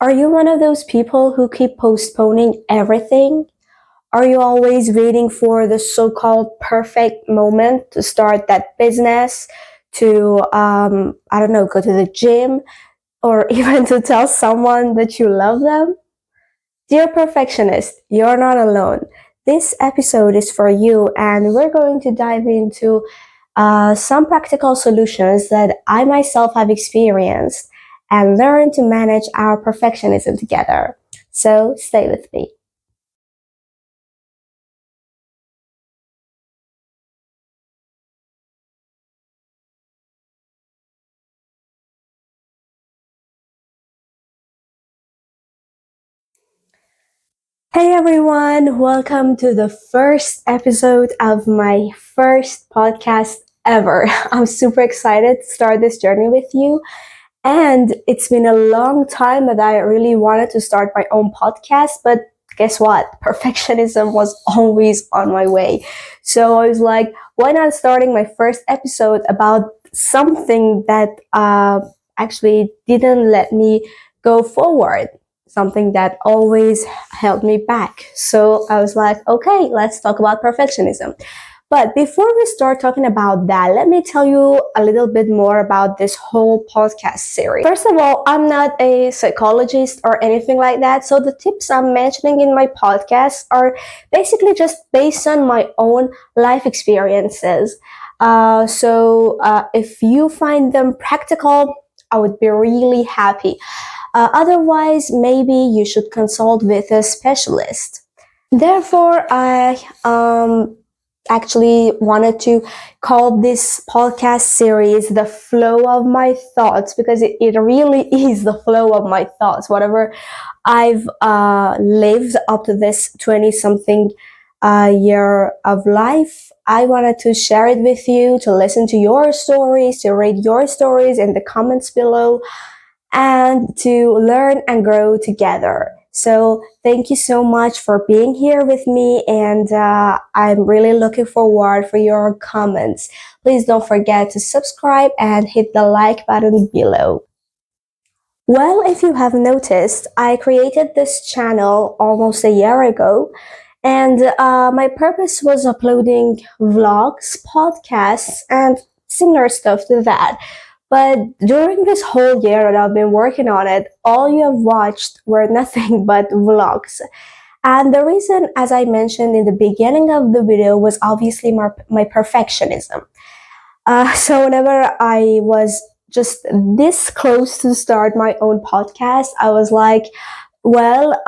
Are you one of those people who keep postponing everything? Are you always waiting for the so-called perfect moment to start that business, to, I don't know, go to the gym, or even to tell someone that you love them? Dear perfectionist, you're not alone. This episode is for you, and we're going to dive into some practical solutions that I myself have experienced and learn to manage our perfectionism together. So stay with me. Hey everyone, welcome to the first episode of my first podcast ever. I'm super excited to start this journey with you. And it's been a long time that I really wanted to start my own podcast, but guess what? Perfectionism was always on my way. So I was like, why not starting my first episode about something that actually didn't let me go forward, something that always held me back. So I was like, okay, let's talk about perfectionism. But before we start talking about that, let me tell you a little bit more about this whole podcast series. First of all, I'm not a psychologist or anything like that, so the tips I'm mentioning in my podcast are basically just based on my own life experiences. If you find them practical, I would be really happy. Otherwise, maybe you should consult with a specialist. Therefore, I actually wanted to call this podcast series the flow of my thoughts, because it really is the flow of my thoughts. Whatever I've lived up to this 20 something year of life, I wanted to share it with you, to listen to your stories, to read your stories in the comments below, and to learn and grow together. So thank you so much for being here with me, and I'm really looking forward for your comments. Please don't forget to subscribe and hit the like button below. Well, if you have noticed, I created this channel almost a year ago, and my purpose was uploading vlogs, podcasts, and similar stuff to that. But during this whole year that I've been working on it, all you have watched were nothing but vlogs. And the reason, as I mentioned in the beginning of the video, was obviously my perfectionism. So whenever I was just this close to start my own podcast, I was like, well,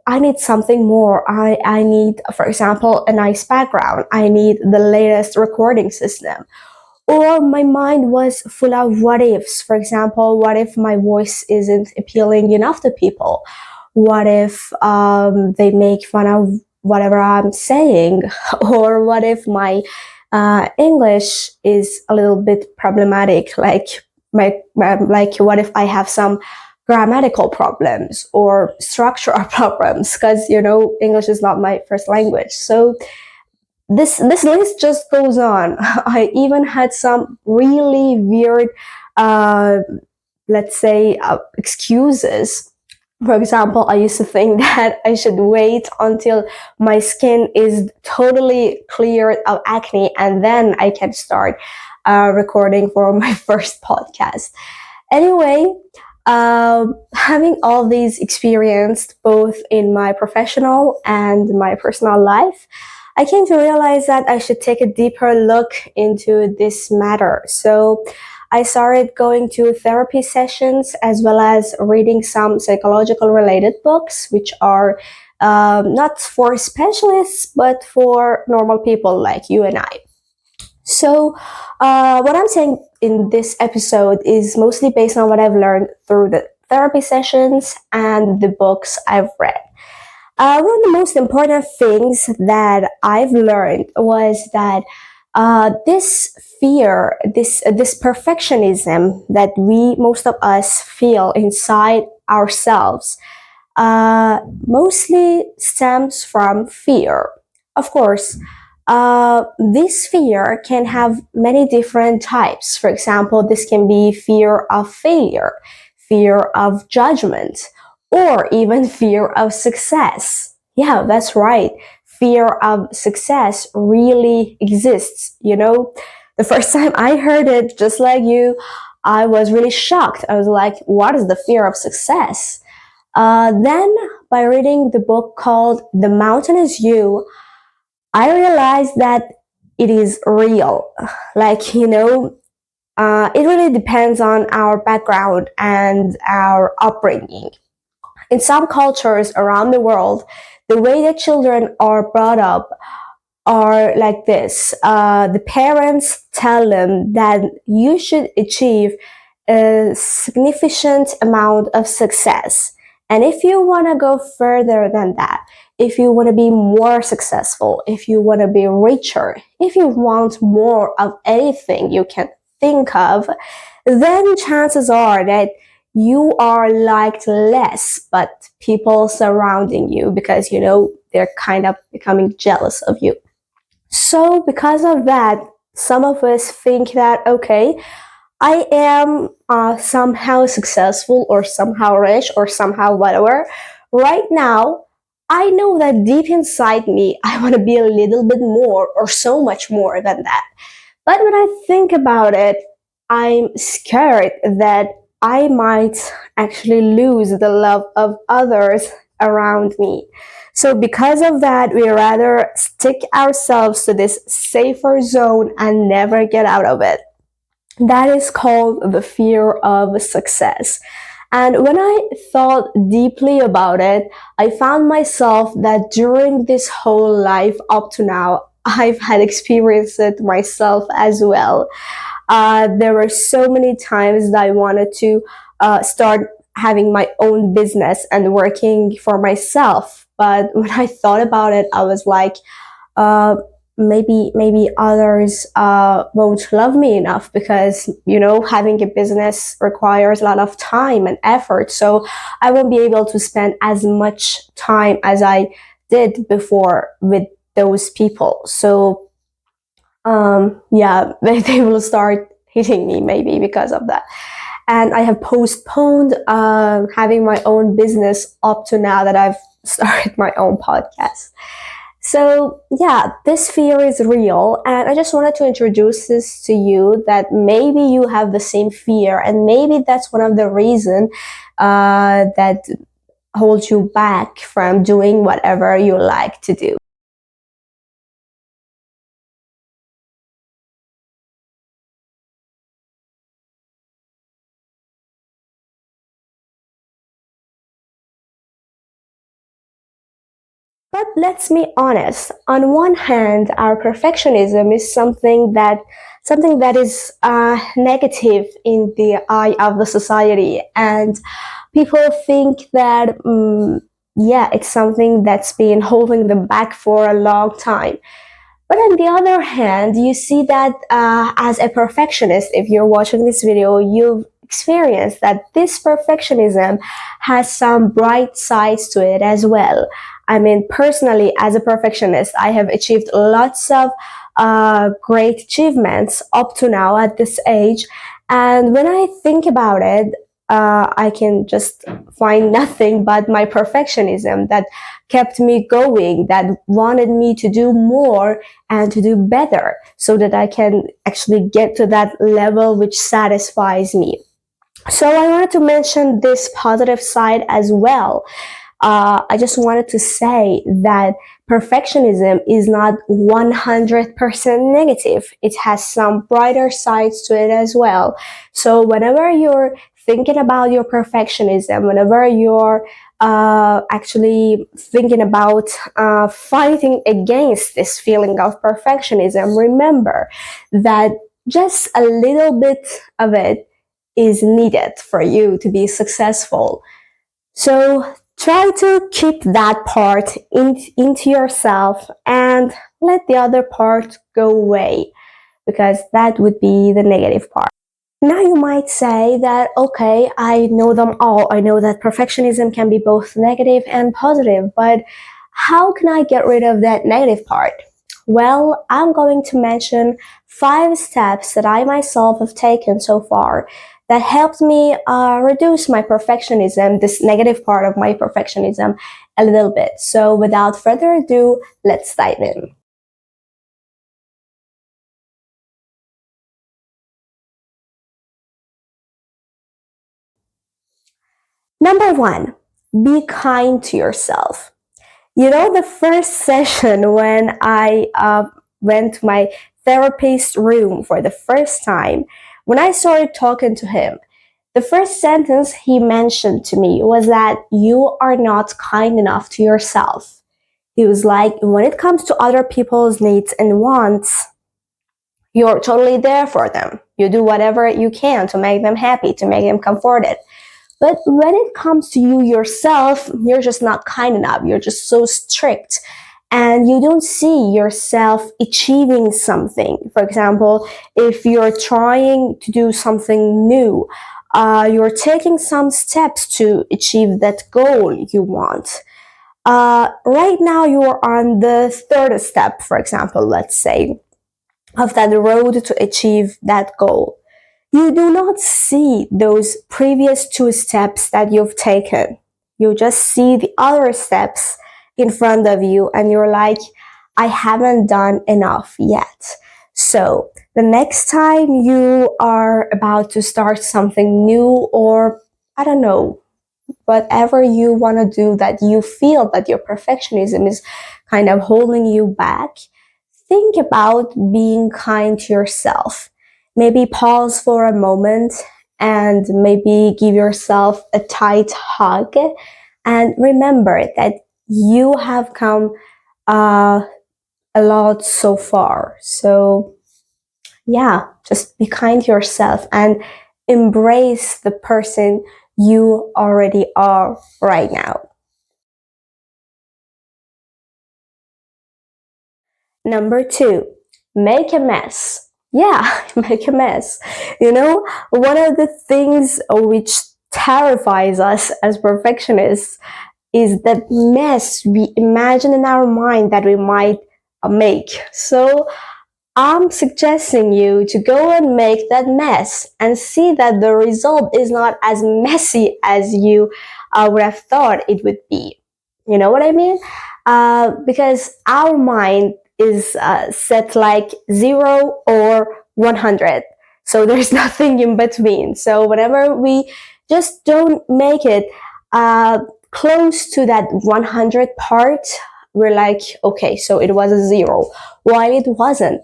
I need something more. I need, for example, a nice background. I need the latest recording system. Or my mind was full of what ifs. For example, what if my voice isn't appealing enough to people? What if they make fun of whatever I'm saying? Or what if my English is a little bit problematic? Like what if I have some grammatical problems or structural problems? Because English is not my first language. So this list just goes on. I even had some really weird, uh, let's say, excuses. For example, I used to think that I should wait until my skin is totally cleared of acne and then I can start recording for my first podcast. Anyway, having all these experienced both in my professional and my personal life, I came to realize that I should take a deeper look into this matter. So I started going to therapy sessions as well as reading some psychological related books, which are not for specialists, but for normal people like you and I. So, what I'm saying in this episode is mostly based on what I've learned through the therapy sessions and the books I've read. One of the most important things that I've learned was that this fear, this perfectionism that most of us feel inside ourselves, mostly stems from fear. Of course, this fear can have many different types. For example, this can be fear of failure, fear of judgment, or even fear of success. Yeah, that's right. Fear of success really exists, you know? The first time I heard it, just like you, I was really shocked. I was like, what is the fear of success? Then, by reading the book called The Mountain Is You, I realized that it is real. Like, it really depends on our background and our upbringing. In some cultures around the world, the way that children are brought up are like this. The parents tell them that you should achieve a significant amount of success. And if you want to go further than that, if you want to be more successful, if you want to be richer, if you want more of anything you can think of, then chances are that you are liked less, but people surrounding you because, they're kind of becoming jealous of you. So, because of that, some of us think that, okay, I am somehow successful or somehow rich or somehow whatever. Right now, I know that deep inside me, I want to be a little bit more or so much more than that. But when I think about it, I'm scared that I might actually lose the love of others around me. So, because of that, we rather stick ourselves to this safer zone and never get out of it. That is called the fear of success. And when I thought deeply about it, I found myself that during this whole life up to now, I've had experienced it myself as well. There were so many times that I wanted to start having my own business and working for myself. But when I thought about it, I was like, uh, maybe others won't love me enough because having a business requires a lot of time and effort. So I won't be able to spend as much time as I did before with those people. So yeah, they will start hitting me maybe because of that. And I have postponed having my own business up to now that I've started my own podcast. So yeah, this fear is real, and I just wanted to introduce this to you that maybe you have the same fear, and maybe that's one of the reasons that holds you back from doing whatever you like to do. But let's be honest. On one hand, our perfectionism is something that is negative in the eye of the society, and people think that yeah, it's something that's been holding them back for a long time. But on the other hand, you see that as a perfectionist, if you're watching this video, you've experienced that this perfectionism has some bright sides to it as well. I mean, personally, as a perfectionist, I have achieved lots of great achievements up to now at this age. And when I think about it, I can just find nothing but my perfectionism that kept me going, that wanted me to do more and to do better so that I can actually get to that level which satisfies me. So I wanted to mention this positive side as well. I just wanted to say that perfectionism is not 100% negative. It has some brighter sides to it as well. So whenever you're thinking about your perfectionism, whenever you're actually thinking about fighting against this feeling of perfectionism, remember that just a little bit of it is needed for you to be successful. So try to keep that part into yourself and let the other part go away, because that would be the negative part. Now you might say that, okay, I know them all. I know that perfectionism can be both negative and positive, but how can I get rid of that negative part? Well, I'm going to mention 5 steps that I myself have taken so far that helped me reduce my perfectionism, this negative part of my perfectionism, a little bit. So without further ado, let's dive in. Number one, be kind to yourself. You know, the first session when I went to my therapist's room for the first time, when I started talking to him, the first sentence he mentioned to me was that you are not kind enough to yourself. He was like, when it comes to other people's needs and wants, you're totally there for them. You do whatever you can to make them happy, to make them comforted. But when it comes to you yourself, you're just not kind enough. You're just so strict. And you don't see yourself achieving something. For example, if you're trying to do something new, you're taking some steps to achieve that goal you want. Right now, you are on the third step, for example, let's say, of that road to achieve that goal. You do not see those previous two steps that you've taken. You just see the other steps in front of you, and you're like, I haven't done enough yet. So the next time you are about to start something new, or I don't know, whatever you want to do that you feel that your perfectionism is kind of holding you back, think about being kind to yourself. Maybe pause for a moment and maybe give yourself a tight hug. And remember that you have come uh, a lot so far. So, yeah, just be kind to yourself and embrace the person you already are right now. Number two, make a mess. Yeah, make a mess. You know, one of the things which terrifies us as perfectionists is that mess we imagine in our mind that we might make. So I'm suggesting you to go and make that mess and see that the result is not as messy as you would have thought it would be. You know what I mean? Because our mind is set like 0 or 100. So there's nothing in between. So whenever we just don't make it close to that 100 part, we're like, okay, so it was a 0. While it wasn't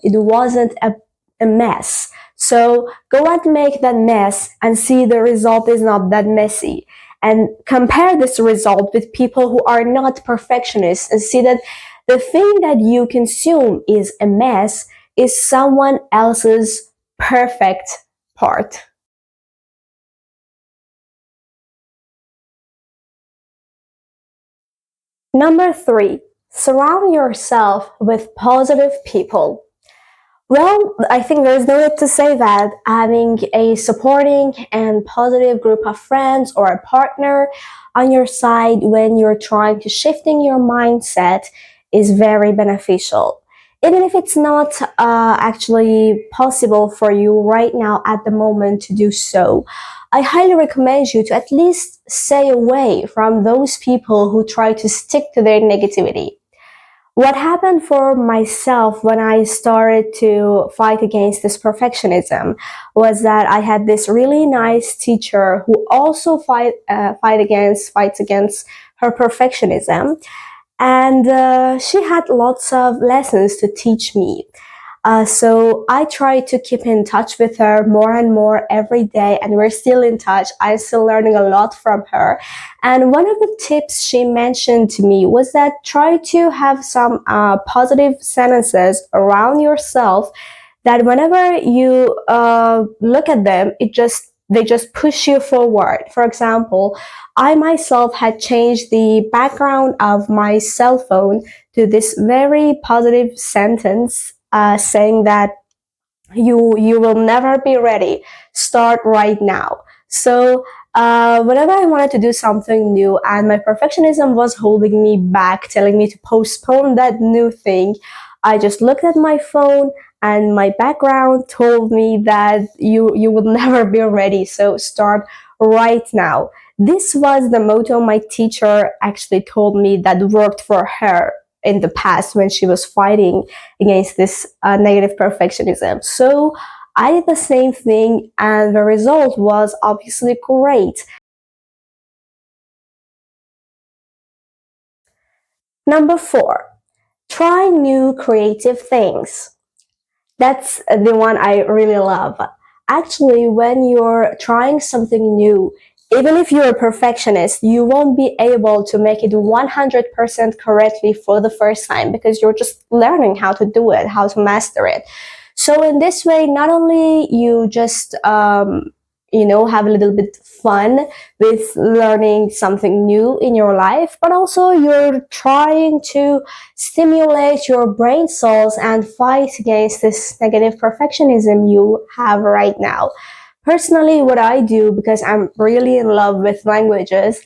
a mess. So go and make that mess and see the result is not that messy. And compare this result with people who are not perfectionists and see that the thing that you consume is a mess is someone else's perfect part. Number three, surround yourself with positive people. Well, I think there's no need to say that having a supporting and positive group of friends or a partner on your side when you're trying to shifting your mindset is very beneficial. Even if it's not actually possible for you right now at the moment to do so, I highly recommend you to at least stay away from those people who try to stick to their negativity. What happened for myself when I started to fight against this perfectionism was that I had this really nice teacher who also fights against her perfectionism, and she had lots of lessons to teach me. So I try to keep in touch with her more and more every day, and we're still in touch. I'm still learning a lot from her. And one of the tips she mentioned to me was that try to have some positive sentences around yourself that whenever you look at them, they just push you forward. For example, I myself had changed the background of my cell phone to this very positive sentence saying that you will never be ready. Start right now. So whenever I wanted to do something new and my perfectionism was holding me back, telling me to postpone that new thing, I just looked at my phone and my background told me that you will never be ready, so start right now. This was the motto my teacher actually told me that worked for her in the past when she was fighting against this negative perfectionism. So I did the same thing, and the result was obviously great. Number four, try new creative things. That's the one I really love. Actually, when you're trying something new, even if you're a perfectionist, you won't be able to make it 100% correctly for the first time because you're just learning how to do it, how to master it. So in this way, not only you just have a little bit fun with learning something new in your life, but also you're trying to stimulate your brain cells and fight against this negative perfectionism you have right now. Personally, what I do, because I'm really in love with languages,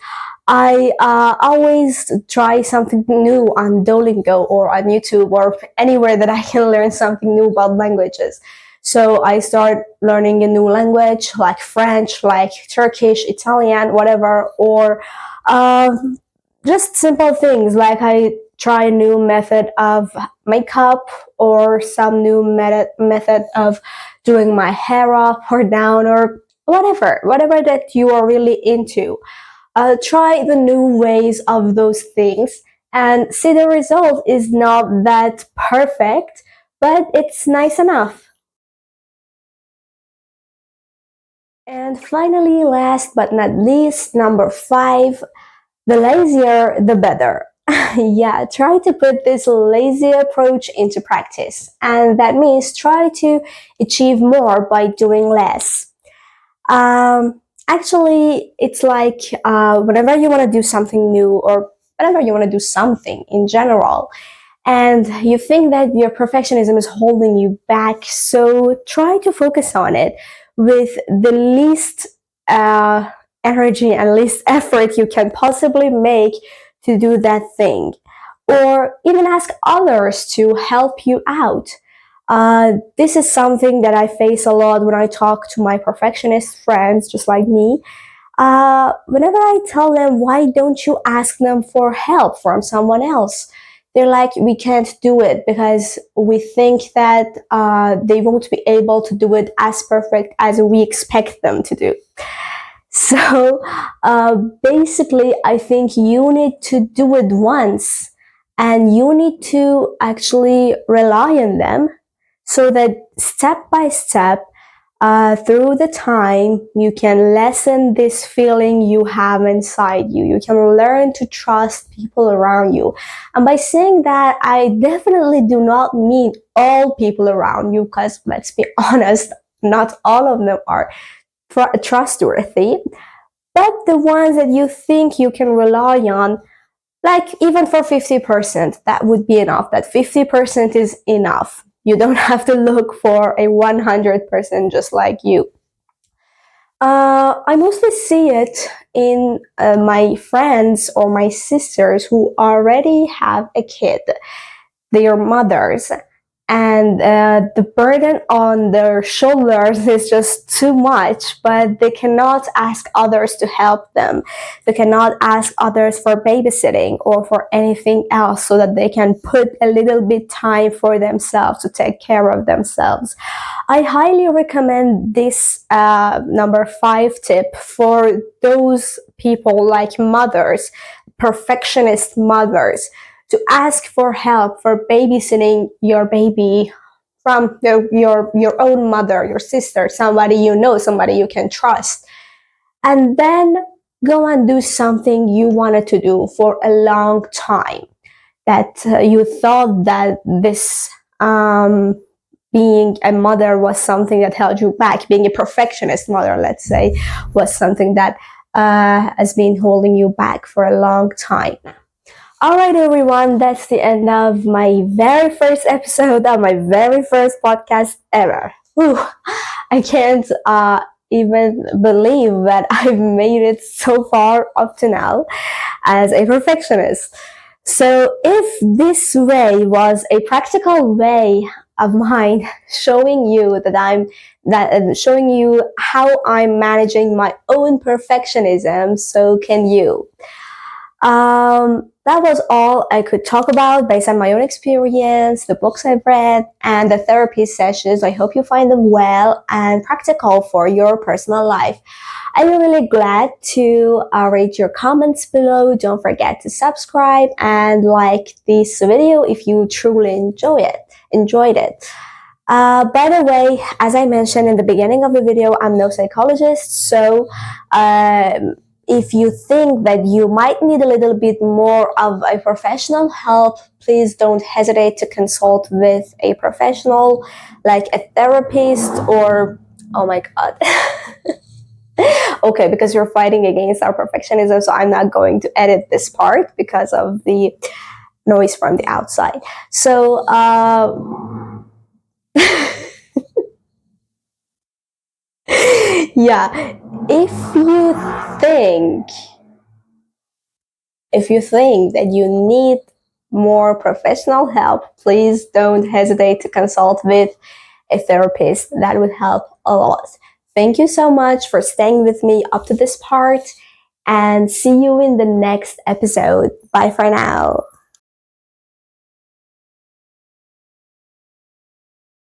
I always try something new on Duolingo or on YouTube or anywhere that I can learn something new about languages. So I start learning a new language like French, like Turkish, Italian, whatever, or just simple things like I try a new method of makeup or some new method of doing my hair up or down or whatever that you are really into. Try the new ways of those things and see the result is not that perfect, but it's nice enough. And finally, last but not least, number five, the lazier the better. Yeah, try to put this lazy approach into practice. And that means try to achieve more by doing less. Actually, it's like whenever you want to do something new or whenever you want to do something in general, and you think that your perfectionism is holding you back, so try to focus on it with the least uh, energy and least effort you can possibly make to do that thing, or even ask others to help you out. This is something that I face a lot when I talk to my perfectionist friends just like me. Whenever I tell them, why don't you ask them for help from someone else? They're like, we can't do it because we think that they won't be able to do it as perfect as we expect them to do. So basically, I think you need to do it once and you need to actually rely on them so that step by step, through the time, you can lessen this feeling you have inside you. You can learn to trust people around you. And by saying that, I definitely do not mean all people around you, because let's be honest, not all of them are trustworthy. But the ones that you think you can rely on, like even for 50%, that would be enough. That 50% is enough. You don't have to look for a 100% just like you. I mostly see it in my friends or my sisters who already have a kid. They are mothers, and the burden on their shoulders is just too much, but they cannot ask others to help them. They cannot ask others for babysitting or for anything else so that they can put a little bit time for themselves to take care of themselves. I highly recommend this number five tip for those people like mothers, perfectionist mothers, to ask for help for babysitting your baby from your own mother, your sister, somebody you know, somebody you can trust. And then go and do something you wanted to do for a long time that you thought that this being a mother was something that held you back. Being a perfectionist mother, let's say, was something that has been holding you back for a long time. All right, everyone, that's the end of my very first episode of my very first podcast ever. Whew, I can't even believe that I've made it so far up to now as a perfectionist. So, if this way was a practical way of mine showing you showing you how I'm managing my own perfectionism. So can you. That was all I could talk about based on my own experience, the books I've read, and the therapy sessions. I hope you find them well and practical for your personal life. I'm really glad to read your comments below. Don't forget to subscribe and like this video if you truly enjoyed it. By the way, as I mentioned in the beginning of the video, I'm no psychologist, so if you think that you might need a little bit more of a professional help, please don't hesitate to consult with a professional like a therapist or, oh my god. Okay, because you're fighting against our perfectionism, so I'm not going to edit this part because of the noise from the outside. So yeah, if you think that you need more professional help, please don't hesitate to consult with a therapist. That would help a lot. Thank you so much for staying with me up to this part, and see you in the next episode. Bye for now.